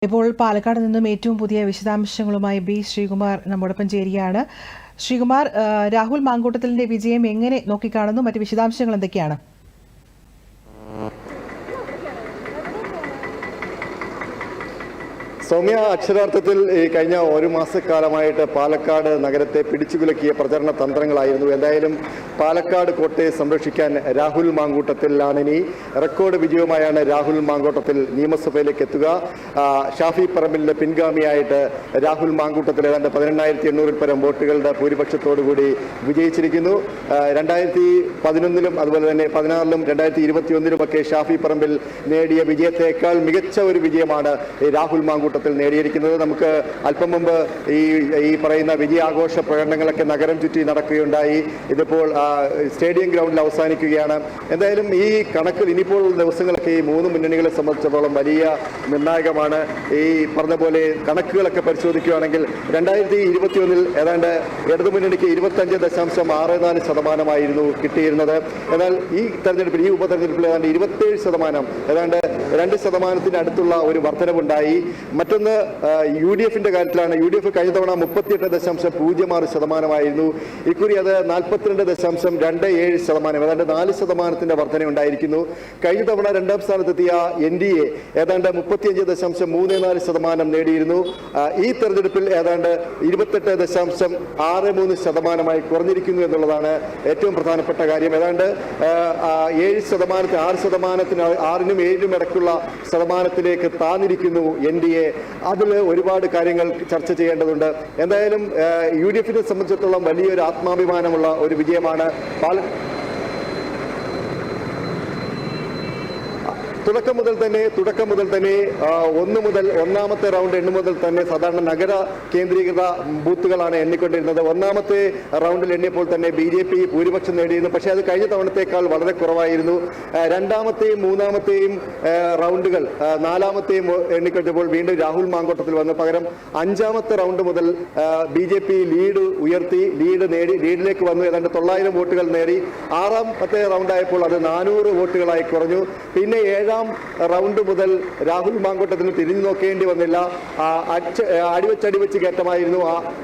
ഇപ്പോൾ പാലക്കാട് നിന്നും ഏറ്റവും പുതിയ വിശദാംശങ്ങളുമായി ബി ശ്രീകുമാർ നമ്മോടൊപ്പം ചേരുകയാണ്. ശ്രീകുമാർ, രാഹുൽ മാങ്കൂട്ടത്തിലിന്റെ വിജയം എങ്ങനെ നോക്കിക്കാണുന്നു? മറ്റ് വിശദാംശങ്ങൾ എന്തൊക്കെയാണ്? സൗമ്യ, അക്ഷരാർത്ഥത്തിൽ ഈ കഴിഞ്ഞ ഒരു മാസക്കാലമായിട്ട് പാലക്കാട് നഗരത്തെ പിടിച്ചുകുലക്കിയ പ്രചരണ തന്ത്രങ്ങളായിരുന്നു. എന്തായാലും പാലക്കാട് കോട്ടയെ സംരക്ഷിക്കാൻ രാഹുൽ മാങ്കൂട്ടത്തിലാണ്. ഇനി റെക്കോർഡ് വിജയവുമായാണ് രാഹുൽ മാങ്കൂട്ടത്തിൽ നിയമസഭയിലേക്ക് എത്തുക. ഷാഫി പറമ്പിലിന്റെ പിൻഗാമിയായിട്ട് രാഹുൽ മാങ്കൂട്ടത്തിൽ ഏതാണ്ട് 18,800 പരം വോട്ടുകളുടെ ഭൂരിപക്ഷത്തോടുകൂടി വിജയിച്ചിരിക്കുന്നു. 2011 അതുപോലെ തന്നെ 2016 2021 ഒക്കെ ഷാഫി പറമ്പിൽ നേടിയ വിജയത്തേക്കാൾ മികച്ച ഒരു വിജയമാണ് രാഹുൽ മാങ്കൂട്ടത്തിൽ നേടിയിരിക്കുന്നത്. നമുക്ക് അല്പം മുമ്പ് ഈ പറയുന്ന വിജയാഘോഷ പ്രകടനങ്ങളൊക്കെ നഗരം ചുറ്റി നടക്കുകയുണ്ടായി. ഇതിപ്പോൾ സ്റ്റേഡിയം ഗ്രൗണ്ടിൽ അവസാനിക്കുകയാണ്. എന്തായാലും ഈ കണക്കിൽ ഇനിയിപ്പോൾ ദിവസങ്ങളൊക്കെ ഈ മൂന്ന് മുന്നണികളെ സംബന്ധിച്ചിടത്തോളം വലിയ നിർണായകമാണ്. ഈ പറഞ്ഞ പോലെ കണക്കുകളൊക്കെ പരിശോധിക്കുകയാണെങ്കിൽ 2021 ഏതാണ്ട് ഇടതുമുന്നണിക്ക് 25.64% കിട്ടിയിരുന്നത്. എന്നാൽ ഈ തെരഞ്ഞെടുപ്പിൽ, ഈ ഉപതെരഞ്ഞെടുപ്പിൽ ഏതാണ്ട് 27%, ഏതാണ്ട് 2% അടുത്തുള്ള ഒരു വർധനവുണ്ടായി. മറ്റൊന്ന് UDFിന്റെ കാര്യത്തിലാണ്. UDF കഴിഞ്ഞ തവണ 38.06%, ഇക്കുറി അത് 42.27%, ഏതാണ്ട് 4% വർധനയുണ്ടായിരിക്കുന്നു. കഴിഞ്ഞ തവണ രണ്ടാം സ്ഥാനത്തെത്തിയ NDA ഏതാണ്ട് 35.34% നേടിയിരുന്നു. ഈ തെരഞ്ഞെടുപ്പിൽ ഏതാണ്ട് 28.63% കുറഞ്ഞിരിക്കുന്നു എന്നുള്ളതാണ് ഏറ്റവും പ്രധാനപ്പെട്ട കാര്യം. ഏതാണ്ട് 7%, 6%, 7% ഇടയ്ക്കുള്ള ശതമാനത്തിലേക്ക് താന്നിരിക്കുന്നു NDA. അതിൽ ഒരുപാട് കാര്യങ്ങൾ ചർച്ച ചെയ്യേണ്ടതുണ്ട്. എന്തായാലും UDFിനെ സംബന്ധിച്ചിടത്തോളം വലിയൊരു ആത്മാഭിമാനമുള്ള ഒരു വിജയമാണ്. തുടക്കം മുതൽ തന്നെ ഒന്നാമത്തെ റൗണ്ട് എണ്ണുമുതൽ തന്നെ സാധാരണ നഗര കേന്ദ്രീകൃത ബൂത്തുകളാണ് എണ്ണിക്കൊണ്ടിരുന്നത്. ഒന്നാമത്തെ റൗണ്ടിൽ എണ്ണിയപ്പോൾ തന്നെ BJP ഭൂരിപക്ഷം നേടിയിരുന്നു. പക്ഷേ അത് കഴിഞ്ഞ തവണത്തേക്കാൾ വളരെ കുറവായിരുന്നു. രണ്ടാമത്തെയും മൂന്നാമത്തെയും റൗണ്ടുകൾ, നാലാമത്തെയും എണ്ണിക്കൊണ്ടപ്പോൾ വീണ്ടും രാഹുൽ മാങ്കൂട്ടത്തിൽ വന്നു. പകരം അഞ്ചാമത്തെ റൗണ്ട് മുതൽ BJP ലീഡ് ഉയർത്തി, ലീഡിലേക്ക് വന്നു. ഏതാണ്ട് 900 വോട്ടുകൾ നേടി. ആറാമത്തെ റൗണ്ടായപ്പോൾ അത് 400 വോട്ടുകളായി കുറഞ്ഞു. പിന്നെ ഏഴാം റൗണ്ട് മുതൽ രാഹുൽ മാങ്കൂട്ടത്തിന് തിരിഞ്ഞു നോക്കേണ്ടി വന്നില്ല. അടിവച്ച് കയറ്റമായിരുന്നു.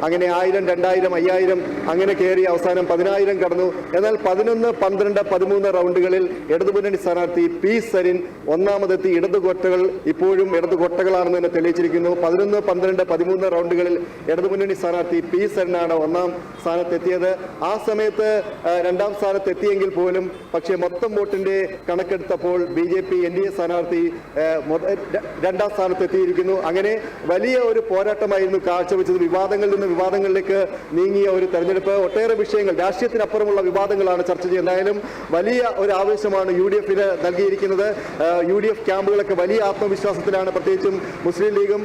അങ്ങനെ 1000, 2000, 5000 അങ്ങനെ കയറി അവസാനം 10000 കടന്നു. എന്നാൽ 11, 12, 13 റൗണ്ടുകളിൽ ഇടതുമുന്നണി സ്ഥാനാർത്ഥി P സരിൻ ഒന്നാമതെത്തി. ഇടതുകൊട്ടകൾ ഇപ്പോഴും ഇടതുകൊട്ടകളാണെന്ന് തന്നെ തെളിയിച്ചിരിക്കുന്നു. 11, 12, 13 റൗണ്ടുകളിൽ ഇടതുമുന്നണി സ്ഥാനാർത്ഥി P സരിനാണ് ഒന്നാം സ്ഥാനത്തെത്തിയത്. ആ സമയത്ത് രണ്ടാം സ്ഥാനത്തെത്തിയെങ്കിൽ പോലും പക്ഷേ മൊത്തം വോട്ടിന്റെ കണക്കെടുത്തപ്പോൾ BJP NDA സ്ഥാനാർത്ഥി രണ്ടാം സ്ഥാനത്തെത്തിയിരിക്കുന്നു. അങ്ങനെ വലിയ ഒരു പോരാട്ടമായിരുന്നു കാഴ്ചവെച്ചത്. വിവാദങ്ങളിൽ നിന്ന് വിവാദങ്ങളിലേക്ക് നീങ്ങിയ ഒരു തെരഞ്ഞെടുപ്പ്. ഒട്ടേറെ വിഷയങ്ങൾ, രാഷ്ട്രീയത്തിനപ്പുറമുള്ള വിവാദങ്ങളാണ് ചർച്ച ചെയ്യുന്നത്. എന്തായാലും വലിയ ഒരു ആവേശമാണ് UDFിന് നൽകിയിരിക്കുന്നത്. UDF ക്യാമ്പുകളൊക്കെ വലിയ ആത്മവിശ്വാസത്തിലാണ്. പ്രത്യേകിച്ചും മുസ്ലിം ലീഗും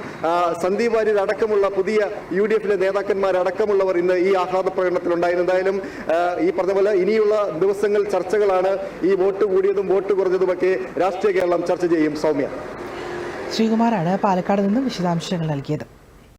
സന്ദീപ് വാര്യർ അടക്കമുള്ള പുതിയ UDFിലെ നേതാക്കന്മാരടക്കമുള്ളവർ ഇന്ന് ഈ ആഹ്ലാദ പ്രകടനത്തിലുണ്ടായിരുന്നു. എന്തായാലും ഈ പറഞ്ഞ പോലെ ഇനിയുള്ള ദിവസങ്ങൾ ചർച്ചകളാണ്. ഈ വോട്ട് കൂടിയതും വോട്ട് കുറഞ്ഞതുമൊക്കെ രാഷ്ട്രീയ കേരളം ചർച്ച ചെയ്യും. സൗമ്യ. ശ്രീകുമാറാണ് പാലക്കാട് നിന്നും വിശദാംശങ്ങൾ നൽകിയത്.